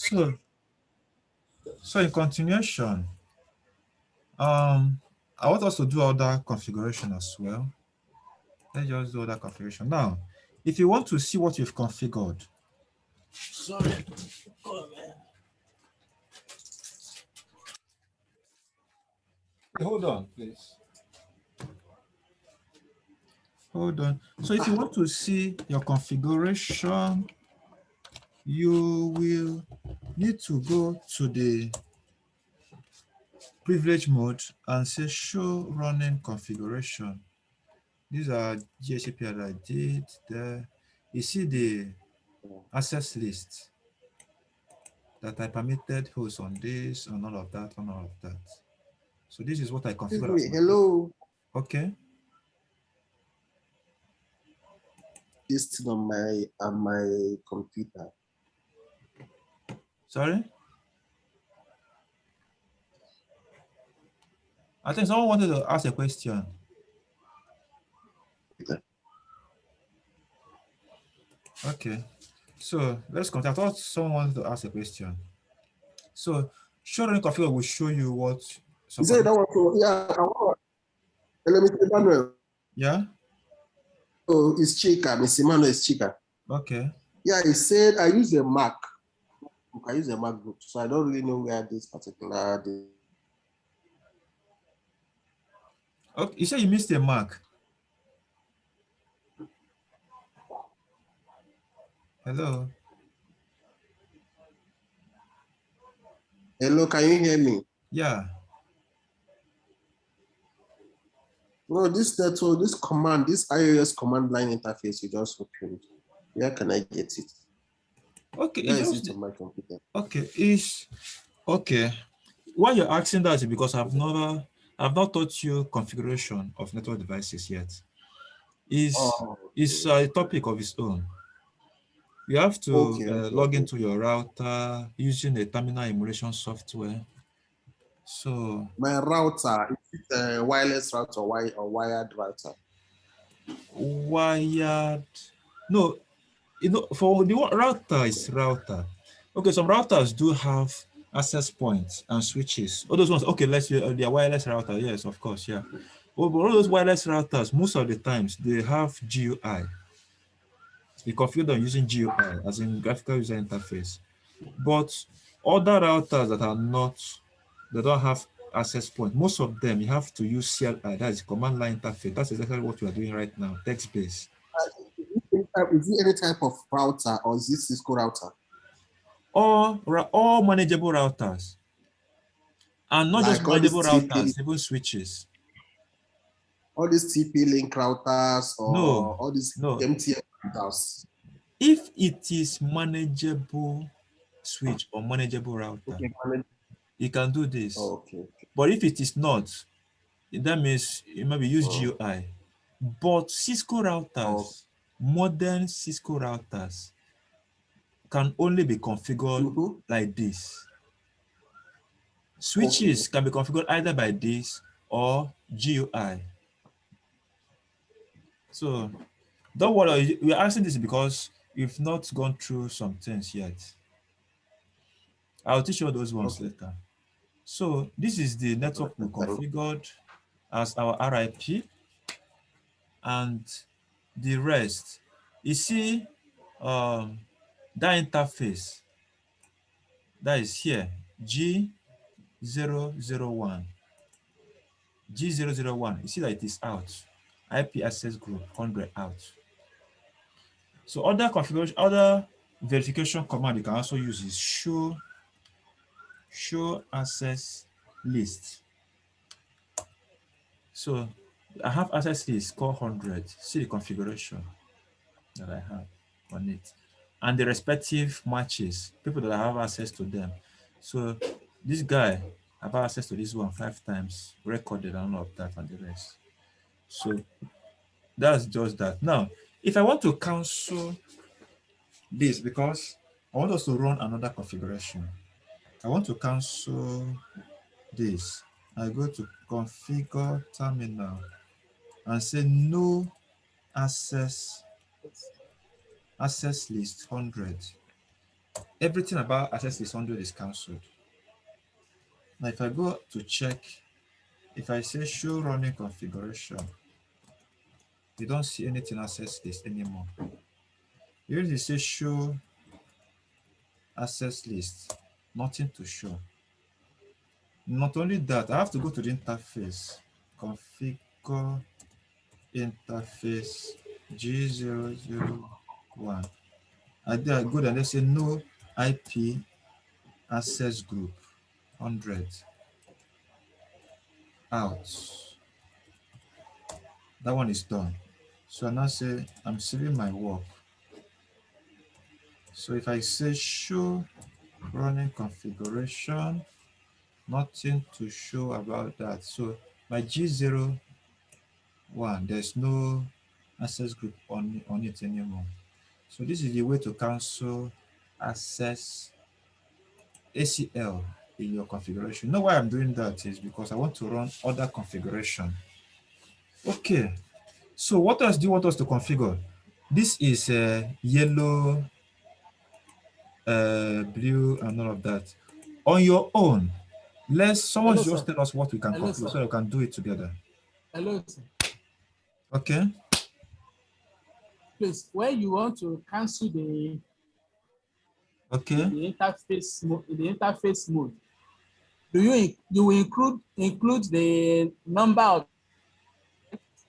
So in continuation, I want us to do other configuration as well. Let's just do that configuration. Now, if you want to see what you've configured, sorry, hold on, please. Hold on. So if you want to see your configuration, you will need to go to the privilege mode and say show running configuration. These are GHCP that I did there. You see the access list that I permitted hosts on this and all of that and all of that. So this is what I configured. Hello. Okay. This thing on my computer. Sorry? I think someone wanted to ask a question. Okay. So let's continue. I thought someone wanted to ask a question. So show running configure will show you what. He said that one. Yeah. Let me say Emmanuel. Yeah. Oh, it's Chika. Miss Emmanuel is Chika. Okay. Yeah, he said I use a Mac. I use a MacBook, so I don't really know where this particular. Okay. You said you missed a Mac. Hello. Hello, can you hear me? Yeah. No, this network, this command, this iOS command line interface you just opened. Where can I get it? Okay. Where is it on my computer? Okay. Okay. Why you're asking that is because I've not taught you configuration of network devices yet. Is a topic of its own. You have to log into your router using a terminal emulation software. So my router, is it a wireless router or wired router? Wired. No, for the router is router. Okay, some routers do have access points and switches. All those ones, okay, let's say they are wireless router. Yes, of course, yeah. But all those wireless routers, most of the times they have GUI. We configure them using GUI, as in graphical user interface. But other routers that are not, they don't have access point. Most of them, you have to use CLI, that is command line interface. That's exactly what we are doing right now, text-based. Is it any type of router or is it Cisco router? All manageable routers. And not just manageable routers, even switches. All these TP-Link routers No, or all these MTN routers. If it is manageable switch or manageable router, you can do this. But if it is not, that means you maybe use GUI. But Cisco routers, modern Cisco routers, can only be configured like this. Switches can be configured either by this or GUI. So don't worry, we're asking this because we've not gone through some things yet. I'll teach you all those ones later. So this is the network we configured as our RIP, and the rest. You see that interface that is here, G001. G001, you see that it is out. IP access group 100 out. So other configuration, other verification command you can also use is show access list. So I have access list called 100. See the configuration that I have on it and the respective matches, people that I have access to them. So this guy, I have access to this one 5 times, recorded and all of that and the rest. So that's just that. Now, if I want to cancel this, because I want us to run another configuration, I want to cancel this. I go to configure terminal and say no access list 100. everything about access list 100 is cancelled. Now, if I go to check, if I say show running configuration, you don't see anything access list anymore. Here it says show access list, nothing to show. Not only that, I have to go to the interface, configure interface G001. And then I go there and they say no IP access group 100 out. That one is done. So I now say I'm saving my work. So if I say show running configuration, nothing to show about that. So my G01, there's no access group on it anymore. So this is the way to cancel access ACL in your configuration. You know why I'm doing that is because I want to run other configuration. Okay, so what else do you want us to configure? This is yellow, blue, and all of that. On your own, someone Hello, just sir. tell us what we can Hello, configure sir. so we can do it together. Hello, sir. Okay. Please, when you want to cancel the interface mode, do you will include the number of?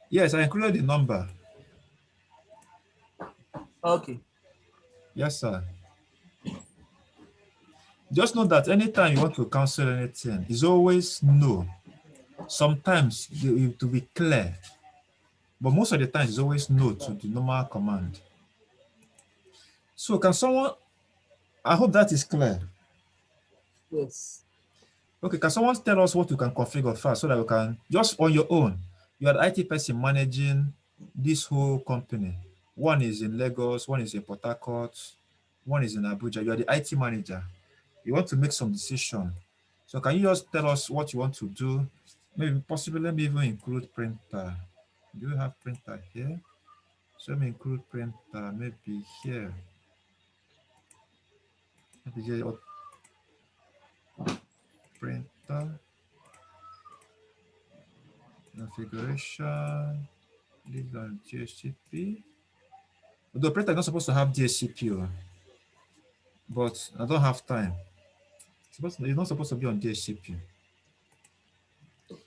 Yes, I included the number. Okay. Yes, sir. Just know that anytime you want to cancel anything, it's always no. Sometimes it will be clear, but most of the time it's always no to the normal command. So can someone, I hope that is clear. Yes. Okay, can someone tell us what you can configure first so that we can, just on your own, you are the IT person managing this whole company. One is in Lagos, one is in Port Harcourt, one is in Abuja. You are the IT manager. You want to make some decision. So can you just tell us what you want to do? Maybe possibly let me even include printer. Do you have printer here? So let me include printer maybe here. Maybe here, printer configuration. Leave on DHCP. The printer is not supposed to have DHCP, but I don't have time. It's not supposed to be on DHCP.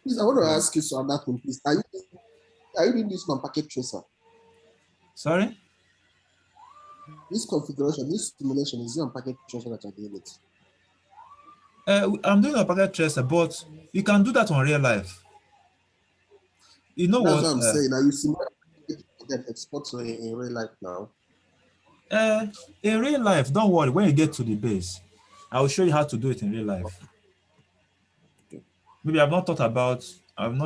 Please, I want to ask you so on that one, please. Are you doing this on packet tracer? Sorry? This configuration, this simulation, is it on packet tracer that you're doing it? I'm doing a packet tracer, but you can do that on real life. You know That's what I'm saying. Are you simulating that export to in real life now? In real life, don't worry. When you get to the base, I will show you how to do it in real life. Maybe I've not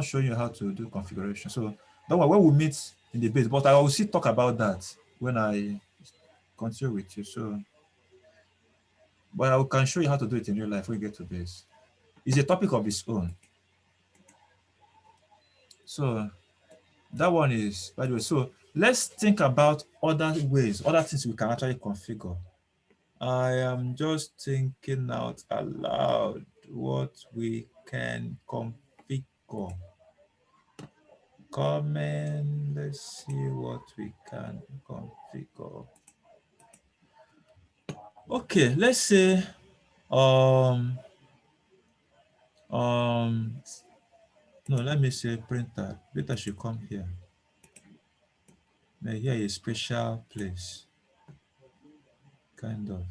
shown you how to do configuration. So don't worry, when we meet in the base, but I will still talk about that when I continue with you. So, but I can show you how to do it in real life when you get to base. It's a topic of its own. So that one is, by the way, so let's think about other ways, other things we can actually configure. I am just thinking out aloud what we can configure. Comment, let's see what we can configure. Okay, let's say no, let me say printer. Printer should come here. Now here is a special place. Kind of.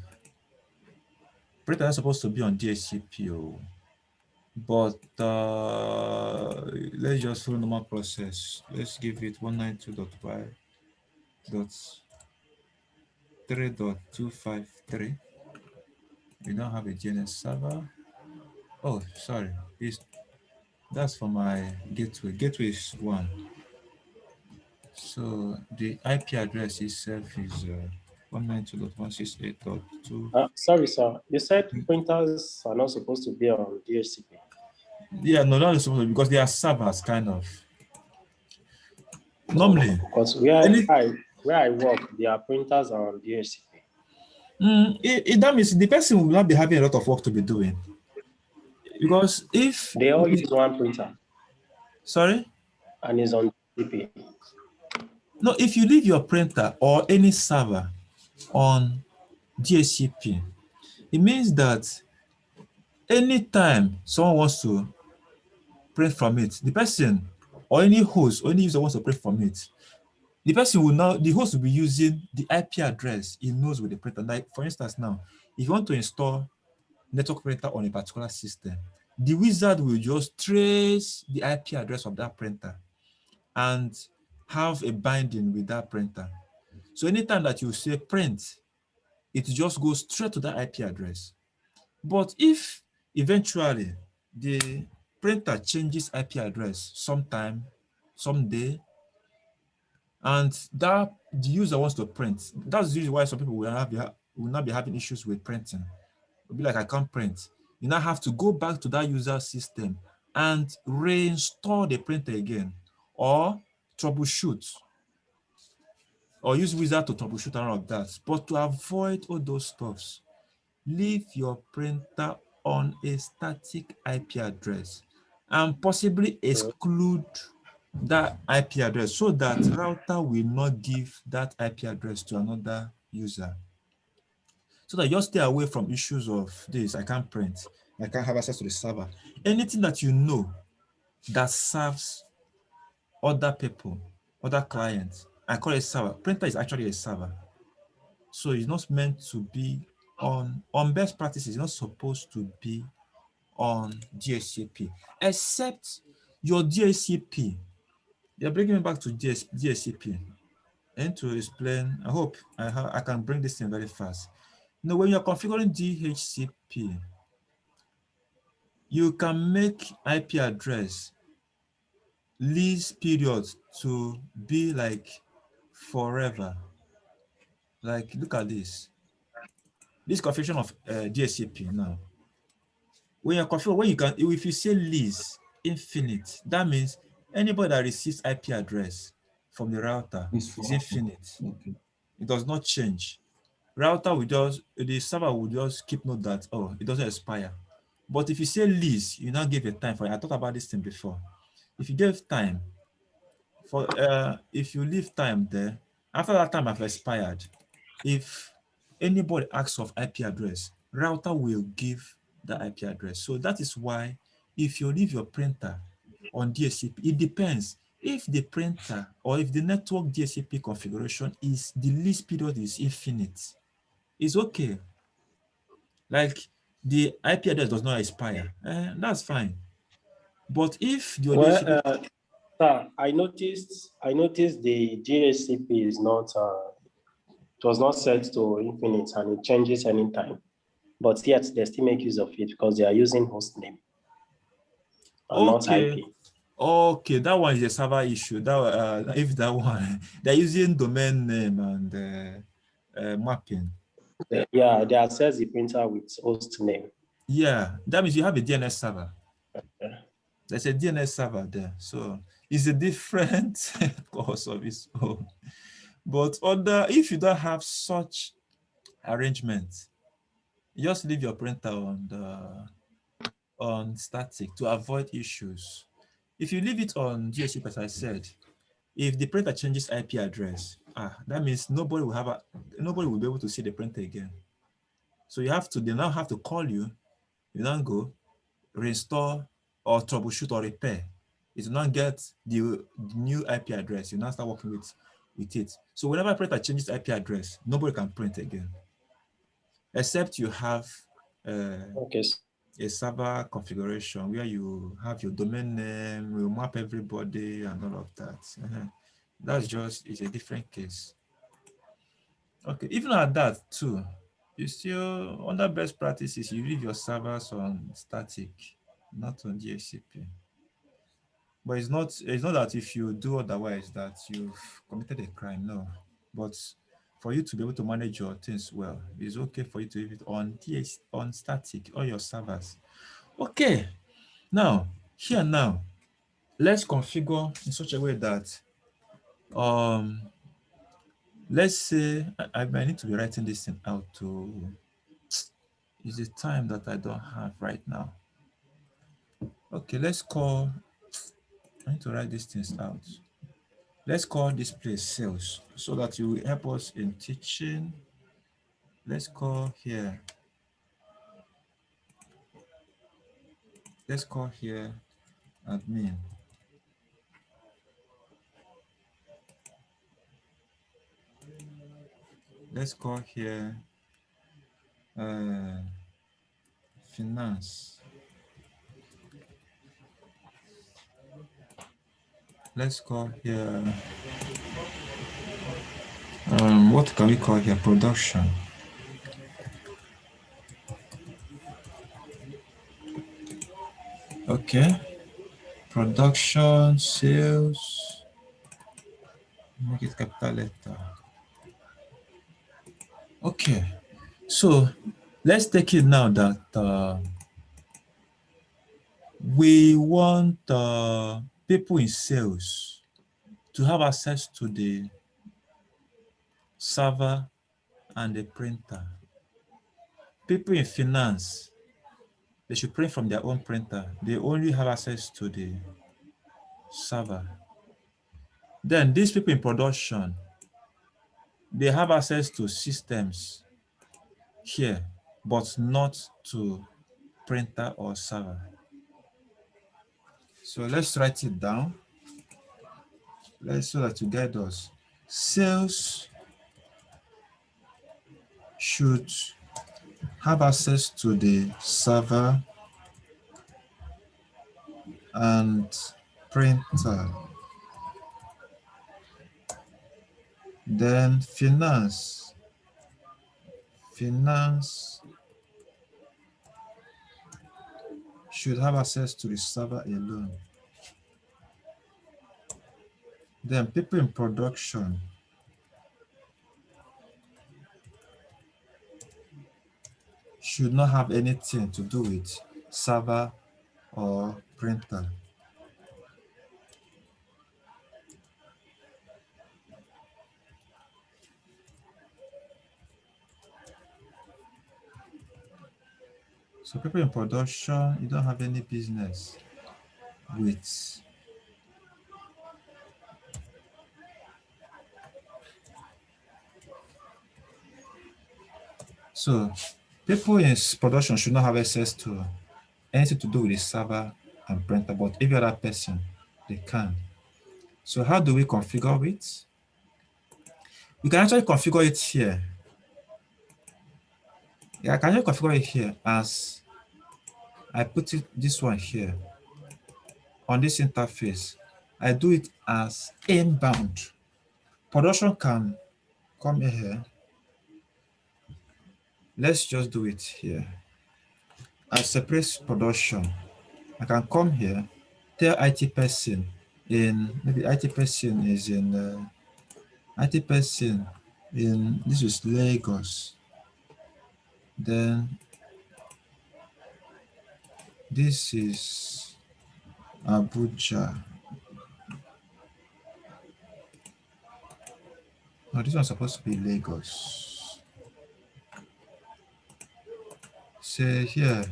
Printer is supposed to be on DHCP, but let's just follow normal process. Let's give it 192.5.3.253. We don't have a DNS server. Oh, sorry. That's for my gateway. Gateway is 1. So the IP address itself is 192.168.2. Sorry, sir. You said printers are not supposed to be on DHCP. Yeah, no, not supposed to, because they are servers, kind of. Normally, Because where I work, their printers are on DHCP. That means the person will not be having a lot of work to be doing. Because if, They all use one printer sorry? and it's on DP. No, if you leave your printer or any server on DHCP, it means that anytime someone wants to print from it, the person or any host or any user wants to print from it, the person will now, the host will be using the IP address he knows with the printer. Like for instance now, if you want to install network printer on a particular system, the wizard will just trace the IP address of that printer and have a binding with that printer. So anytime that you say print, it just goes straight to that IP address. But if eventually the printer changes IP address sometime, someday, and that the user wants to print, that's usually why some people will not be having issues with printing. It'll be like, I can't print. You now have to go back to that user system and reinstall the printer again, or troubleshoot, or use wizard to troubleshoot and all of that. But to avoid all those stuffs, leave your printer on a static IP address and possibly exclude that IP address so that router will not give that IP address to another user. So that you stay away from issues of this, I can't print, I can't have access to the server. Anything that you know that serves other people, other clients, I call it server. Printer is actually a server. So it's not meant to be on best practices, it's not supposed to be on DHCP, except your DHCP. You're bringing me back to DHCP. And to explain, I hope I can bring this in very fast. You know, when you're configuring DHCP, you can make IP address lease period to be like forever. Like, look at this. This configuration of DHCP now. When you're configured, when you can, if you say lease infinite, that means anybody that receives IP address from the router It's is forever. infinite. Okay. It does not change. Router will just, the server will just keep note that, oh, it doesn't expire. But if you say lease, you now give a time for it. I thought about this thing before. If you give time for, if you leave time there, after that time have expired, if anybody asks of IP address, router will give the IP address. So that is why if you leave your printer on DHCP, it depends. If the printer or if the network DHCP configuration is the lease period is infinite, it's okay. Like the IP address does not expire, that's fine. But if your DHCP, Well, sir, I noticed the DHCP is not it was not set to infinite and it changes anytime. But yet they still make use of it because they are using host name and not okay, IP. okay, that one is a server issue. That if that one they're using domain name and mapping. Yeah, they access the printer with host name. Yeah, that means you have a DNS server. Yeah. There's a DNS server there, so it's a different course of its own. But if you don't have such arrangement, just leave your printer on static to avoid issues. If you leave it on DHCP, as I said, if the printer changes IP address, that means nobody will be able to see the printer again. So they now have to call you, you now go restore or troubleshoot or repair. It will not get the new IP address. You now start working with it. So whenever a printer changes IP address, nobody can print again, except you have Okay. a server configuration where you have your domain name, will map everybody and all of that. It's a different case. Okay, even at that too, you still, under best practices, you leave your servers on static, not on DHCP. But it's not that if you do otherwise that you've committed a crime, no. But for you to be able to manage your things well, it's okay for you to leave it on static, all your servers. Okay, now, let's configure in such a way that Let's say I might need to be writing this thing out to. Is the time that I don't have right now. Okay, let's call. I need to write these things out. Let's call this place sales so that you will help us in teaching. Let's call here. Let's call here admin. Let's call here finance. Let's call here what can we call here? Production. Okay, production, sales, make it capital letter. Okay, so let's take it now that we want people in sales to have access to the server and the printer. People in finance, they should print from their own printer. They only have access to the server. Then these people in production, they have access to systems here, but not to printer or server. So let's write it down. Let's so that you get us. Sales should have access to the server and printer. Then finance should have access to the server alone. Then people in production should not have anything to do with server or printer. So people in production, you don't have any business with so people in production should not have access to anything to do with the server and printer, but every other person, they can. So how do we configure it? We can actually configure it here. Yeah, I can actually configure it here as I put it this one here on this interface. I do it as inbound. Production can come here. Let's just do it here. I separate production. I can come here, tell IT person in, maybe IT person is in, IT person in, this is Lagos. Then this is Abuja. No, this one's supposed to be Lagos. Say here.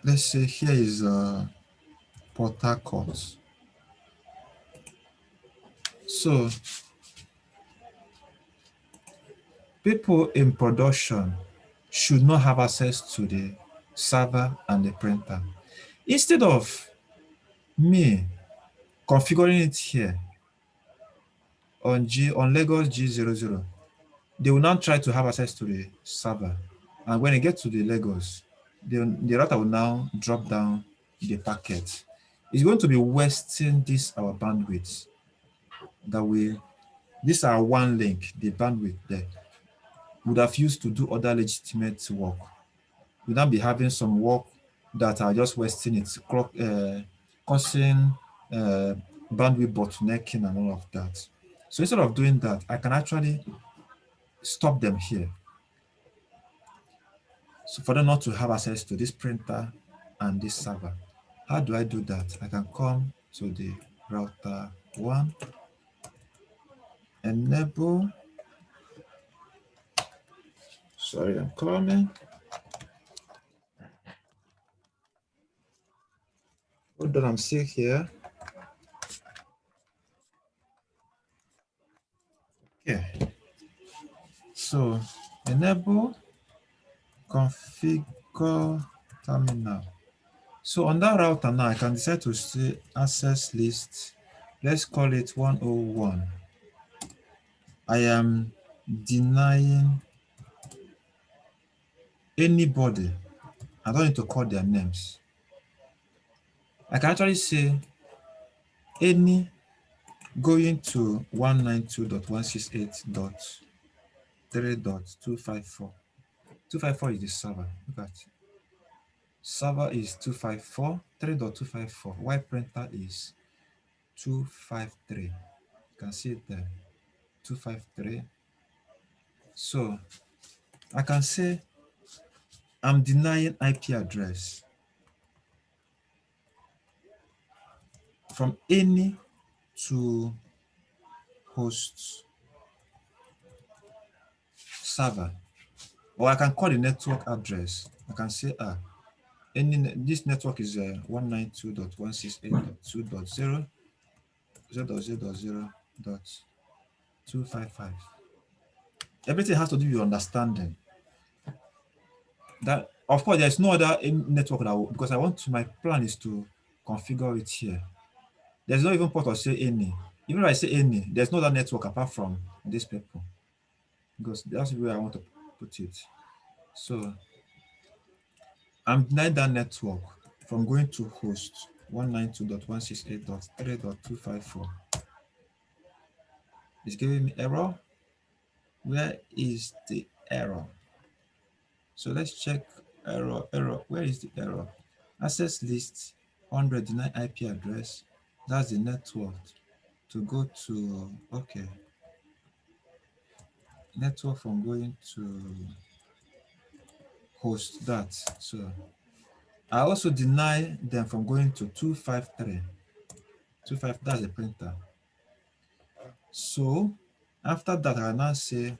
Let's say here is Port Harcourt. So people in production should not have access to the server and the printer. Instead of me configuring it here on Lagos G00, they will now try to have access to the server. And when they get to the Lagos, the router will now drop down the packet. It's going to be wasting this our bandwidth that this are one link, the bandwidth there would have used to do other legitimate work. We'll now be having some work that are just wasting its clock, causing bandwidth bottlenecking and all of that. So instead of doing that, I can actually stop them here. So for them not to have access to this printer and this server. How do I do that? I can come to the router 1. Enable. Sorry, I'm coming. Hold on, I'm still here. Okay. So enable configure terminal. So on that router now, I can decide to say access list. Let's call it 101. I am denying anybody. I don't need to call their names. I can actually say any going to 192.168.3.254. 254 is the server. Look at it. Server is 254, 3.254. While printer is 253. You can see it there. 253. So I can say I'm denying IP address from any to host server, or I can call the network address. I can say this network is 192.168.2.0.0.0.255. Everything has to do with understanding. That, of course, there's no other network that will, because my plan is to configure it here. There's not even port or say any. Even if I say any, there's no other network apart from these people, because that's where I want to put it. So I'm denying that network from going to host 192.168.3.254. It's giving me error. Where is the error? So let's check error. Where is the error? Access list 100 deny IP address. That's the network to go to. Okay. Network from going to host that. So I also deny them from going to 253. 25, that's the printer. So after that, I now say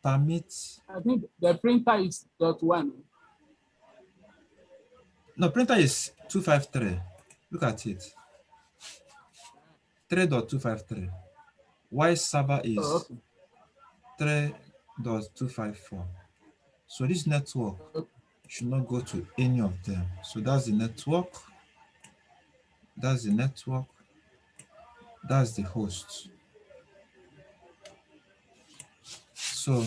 permit. I think the printer is .1. No, printer is 253. Look at it. 3.253. Why server is Oh, okay. 3.254. So this network Okay. should not go to any of them. So that's the network. That's the network. That's the host. So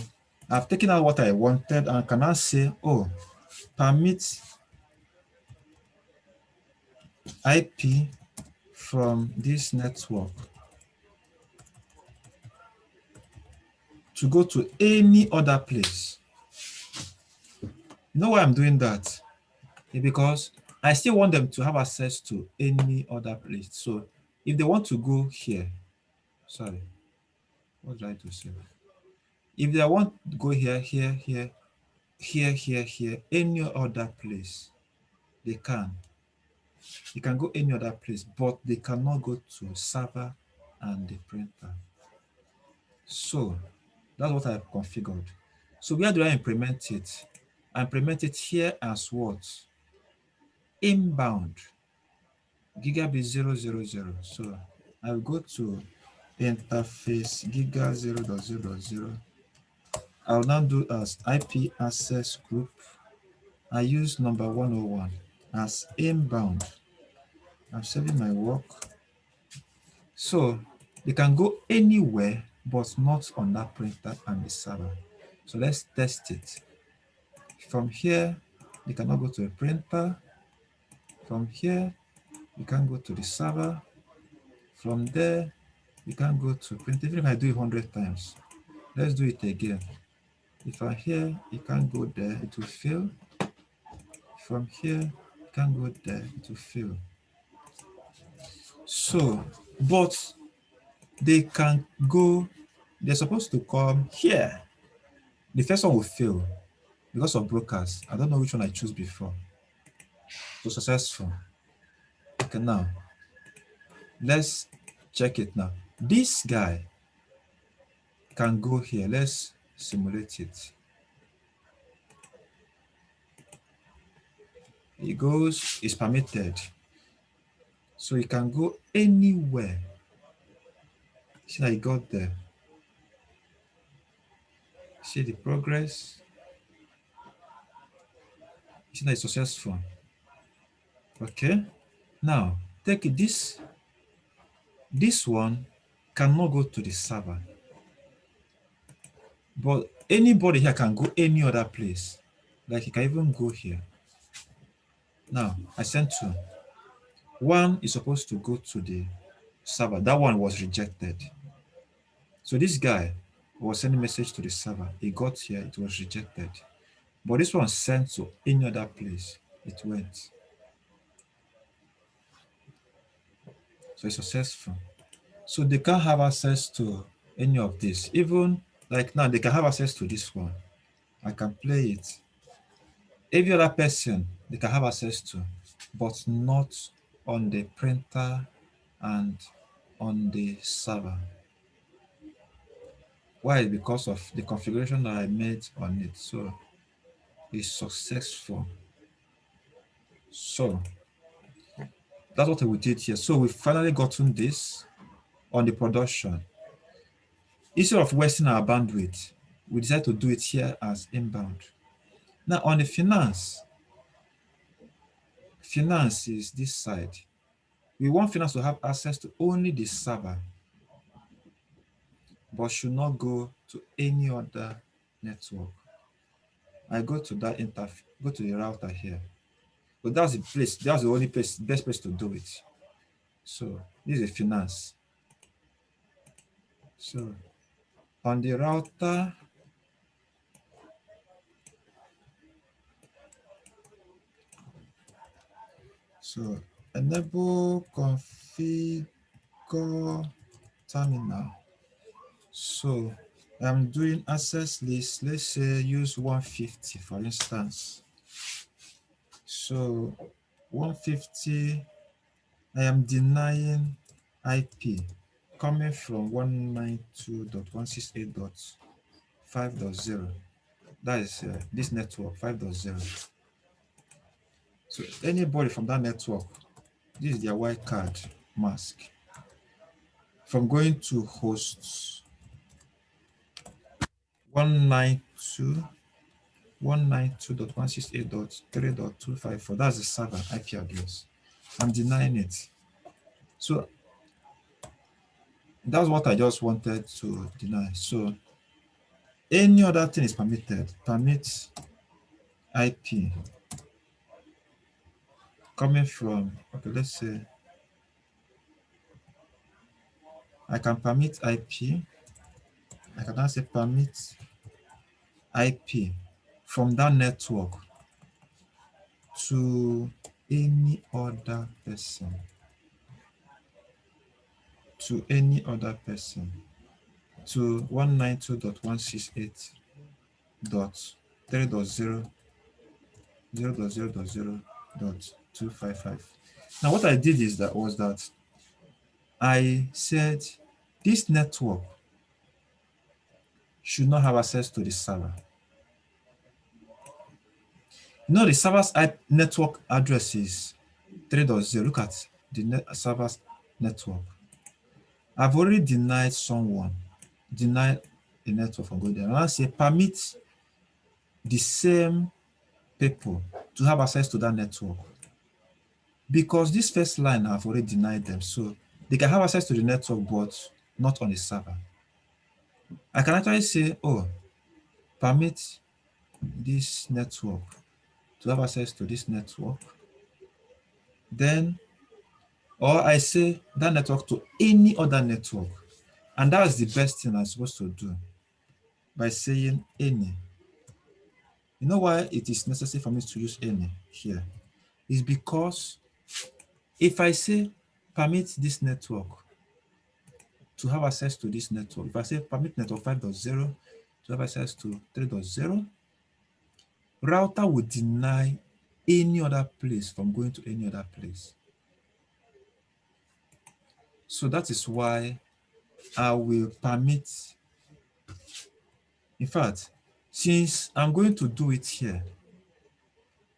I've taken out what I wanted and can now say, oh, permit IP from this network to go to any other place. You know why I'm doing that? It's because I still want them to have access to any other place. So if they want to go here, sorry, what did I do say? If they want to go here, any other place, they can. They can go any other place, but they cannot go to server and the printer. So that's what I've configured. So where do I implement it? I implement it here as what? Inbound gigabit 000. So I'll go to interface giga 0.0.0. I'll now do as IP access group. I use number 101 as inbound. I'm saving my work. So they can go anywhere, but not on that printer and the server. So let's test it. From here, they cannot go to a printer. From here, you can go to the server. From there, you can go to print. Even if I do it 100 times, let's do it again. If I'm here, you can't go there, it will fail. From here, you can't go there, it will fail. So, but they can go, they're supposed to come here. The first one will fail because of brokers. I don't know which one I choose before. So successful. Okay, now let's check it now. This guy can go here. Let's simulate it. He goes, is permitted. So he can go anywhere. See that he got there. See the progress. See that it's successful. Okay. Now take it. This one cannot go to the server. But anybody here can go any other place. Like he can even go here. Now I sent two. One is supposed to go to the server. That one was rejected. So this guy was sending message to the server. He got here, it was rejected. But this one sent to any other place. It went. So it's successful. So they can't have access to any of this. Even like now, they can have access to this one. I can play it. Every other person they can have access to, but not on the printer and on the server. Why? Because of the configuration that I made on it. So it's successful. So that's what we did here. So we finally gotten this on the production. Instead of wasting our bandwidth, we decided to do it here as inbound. Now on the finance is this side. We want finance to have access to only the server, but should not go to any other network. I go to that interface, go to the router here. But that's the place, that's the only place, best place to do it. So this is finance. So on the router, so enable configure terminal. So I'm doing access list. Let's say use 150 for instance. So 150, I am denying IP coming from 192.168.5.0. That is this network 5.0. So anybody from that network, this is their wildcard mask. From going to hosts 192.168.3.254. That's the server IP address. I'm denying it. So that's what I just wanted to deny. So any other thing is permitted. Permit IP coming from, okay, let's say I can permit IP. I can now say permit IP from that network to any other person. To any other person. To 192.168.3.0.0.0.255. Now what I did is that I said this network should not have access to the server. You know the server's network address is 3.0. Look at the server's network. I've already denied someone, denied a network from going there. And I say permit the same people to have access to that network. Because this first line, I've already denied them. So they can have access to the network, but not on the server. I can actually say, oh, permit this network to have access to this network. Then, or I say that network to any other network. And that's the best thing I'm supposed to do by saying any. You know why it is necessary for me to use any here? It's because if I say permit this network to have access to this network, if I say permit network 5.0 to have access to 3.0, router would deny any other place from going to any other place. So that is why I will permit, in fact, since I'm going to do it here,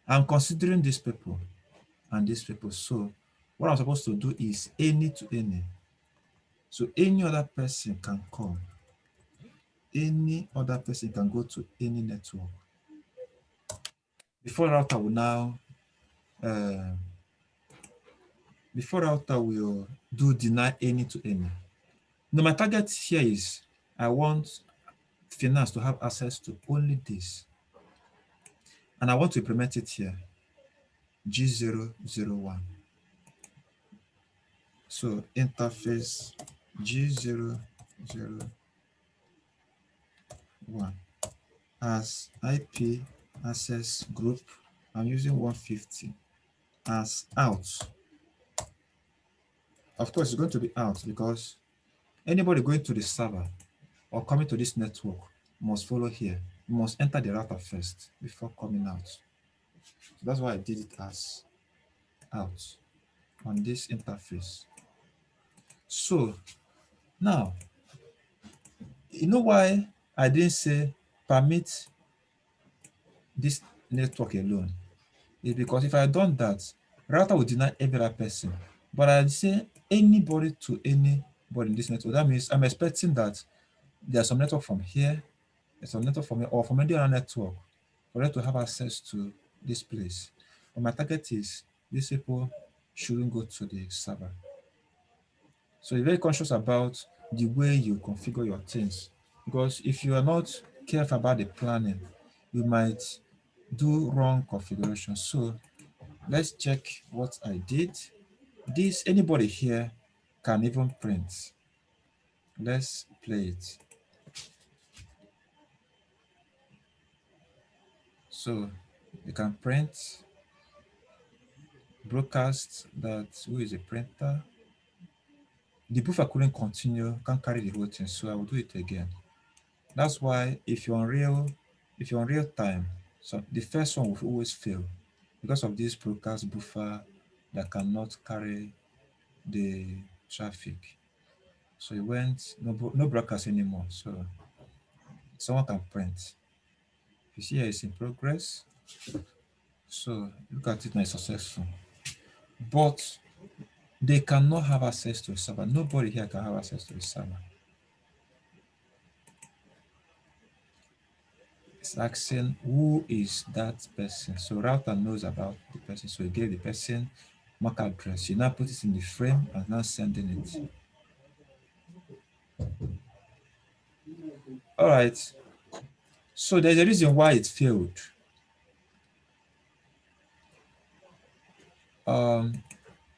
I'm considering these people and these people. So what I'm supposed to do is any to any. So any other person can come. Any other person can go to any network. Before router will now, uh, before router will do deny any to any. Now my target here is I want finance to have access to only this. And I want to implement it here, G001. So interface G001 as IP access group. I'm using 150 as out. Of course, it's going to be out because anybody going to the server or coming to this network must follow here. You must enter the router first before coming out. So that's why I did it as out on this interface. So now, you know why I didn't say permit this network alone? It's because if I had done that, router would deny every other person. But I say anybody to anybody in this network. That means I'm expecting that there's some network from here, there's some network from here, or from any other network for them to have access to this place. But my target is these people shouldn't go to the server. So you're very conscious about the way you configure your things, because if you are not careful about the planning, you might do wrong configuration. So let's check what I did. This, anybody here can even print. Let's play it. So you can print, broadcast that, who is a printer? The buffer couldn't continue, can't carry the whole thing, so I will do it again. That's why if you're on real time, so the first one will always fail because of this broadcast buffer that cannot carry the traffic. So it went no broadcast anymore. So someone can print. You see here it's in progress. So look at it now, it's successful. But they cannot have access to the server. Nobody here can have access to the server. It's asking who is that person. So router knows about the person. So he gave the person MAC address. You now put it in the frame and now sending it. All right. So there's a reason why it failed.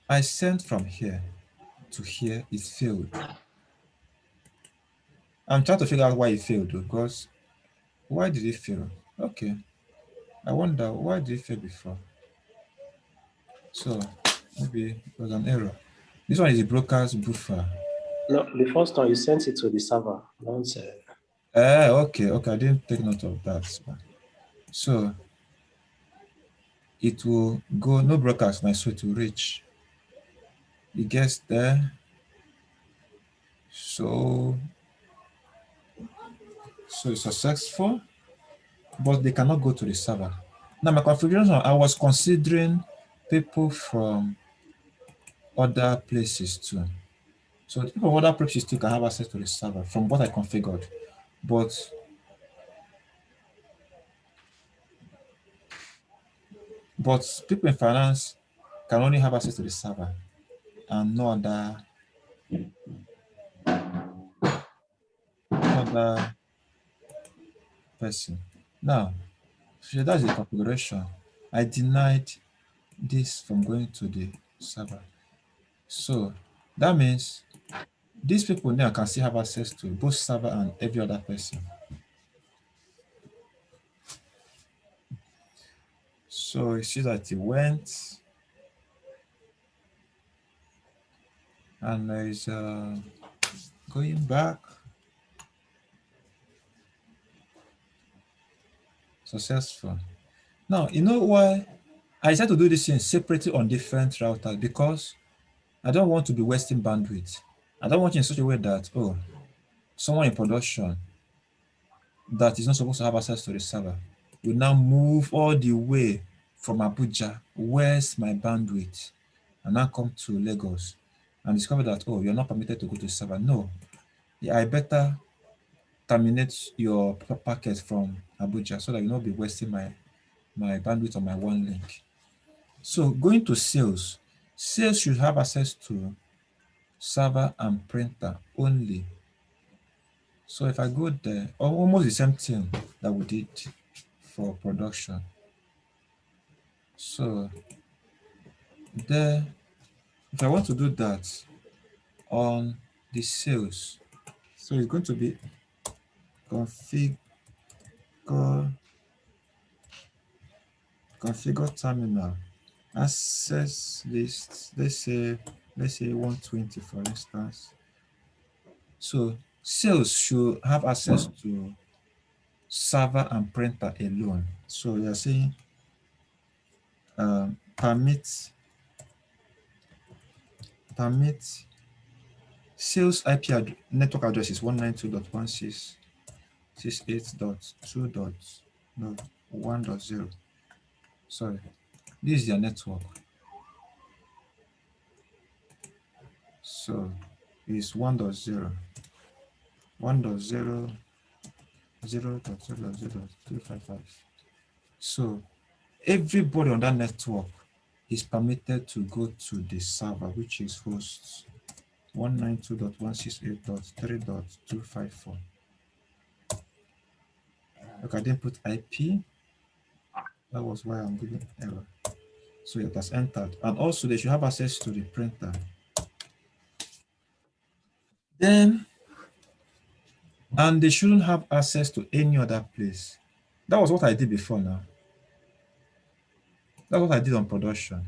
I sent from here to here, it failed. I'm trying to figure out why it failed though, because why did it fail? Okay. I wonder why did it fail before? So maybe it was an error. This one is a broadcast buffer. No, the first time you sent it to the server. Don't say. Okay, I didn't take note of that. So it will go, no broadcast now, so it will reach. It gets there. So it's successful, but they cannot go to the server. Now my configuration, I was considering people from other places too. So the people from other places too can have access to the server from what I configured. But people in finance can only have access to the server and no other person. Now, so that's the configuration. I denied this from going to the server. So that means these people now can still have access to both server and every other person. So you see that it went, and there is going back. Successful. Now, you know why I decided to do this thing separately on different routers? Because I don't want to be wasting bandwidth. I don't want it in such a way that, oh, someone in production that is not supposed to have access to the server will now move all the way from Abuja, where's my bandwidth, and now come to Lagos and discover that, oh, you're not permitted to go to the server. No, yeah, I better terminate your packet from Abuja so that you'll not be wasting my bandwidth on my one link. So going to sales should have access to server and printer only. So if I go there, almost the same thing that we did for production. So there, if I want to do that on the sales, so it's going to be configure terminal, access list, let's say 120 for instance. So sales should have access to server and printer alone. So you're saying permit sales IP network address is 192.168.2.1.0. Sorry, this is their network. So it's 1.0, 1.0, 0.0.0.255. So everybody on that network is permitted to go to the server, which is hosts 192.168.3.254. Look, I didn't put IP. That was why I'm giving error. So it has entered. And also they should have access to the printer. Then, and they shouldn't have access to any other place. That was what I did before now. That's what I did on production.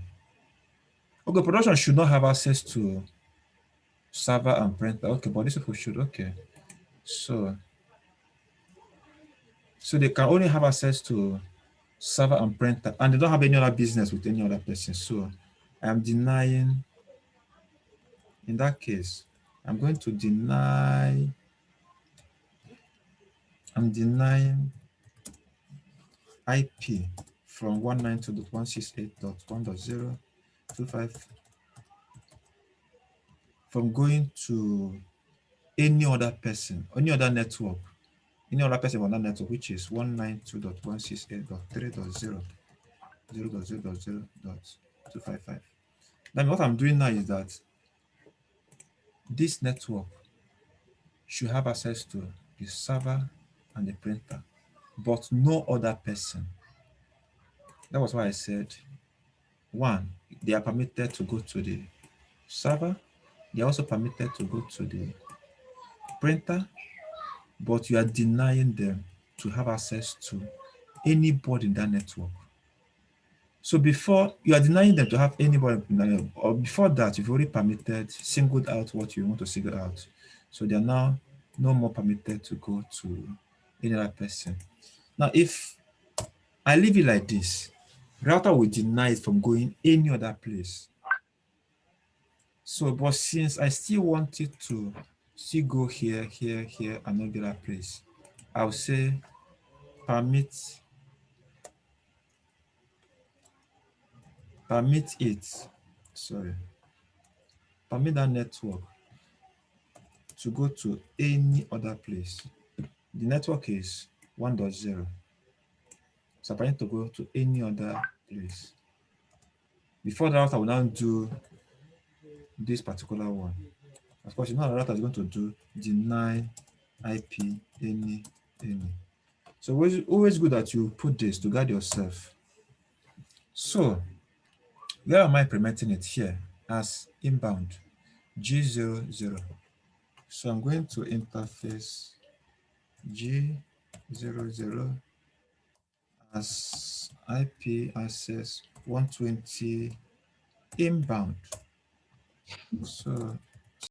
Okay, production should not have access to server and printer. Okay, but these people should. Okay. So they can only have access to server and printer, and they don't have any other business with any other person. So I am denying, in that case, I'm going to deny, I'm denying IP from 192.168.1.025 from going to any other person, any other network, any other person on that network, which is 192.168.3.0.0.0.0.255. Then what I'm doing now is that this network should have access to the server and the printer, but no other person. That was why I said, one, they are permitted to go to the server. They are also permitted to go to the printer, but you are denying them to have access to anybody in that network. So before, you are denying them to have anybody, or before that, you've already permitted, singled out what you want to single out. So they are now no more permitted to go to any other person. Now, if I leave it like this, router will deny it from going any other place. So, but since I still want it to still go here, here, here, and no other place, I'll say permit it, permit that network to go to any other place. The network is 1.0. So I need to go to any other place. Before that, I will now do this particular one. Of course, you know the router is going to do deny IP any. So always good that you put this to guide yourself. So where am I implementing it here? As inbound G00. So I'm going to interface G00 as IP access 120 inbound. So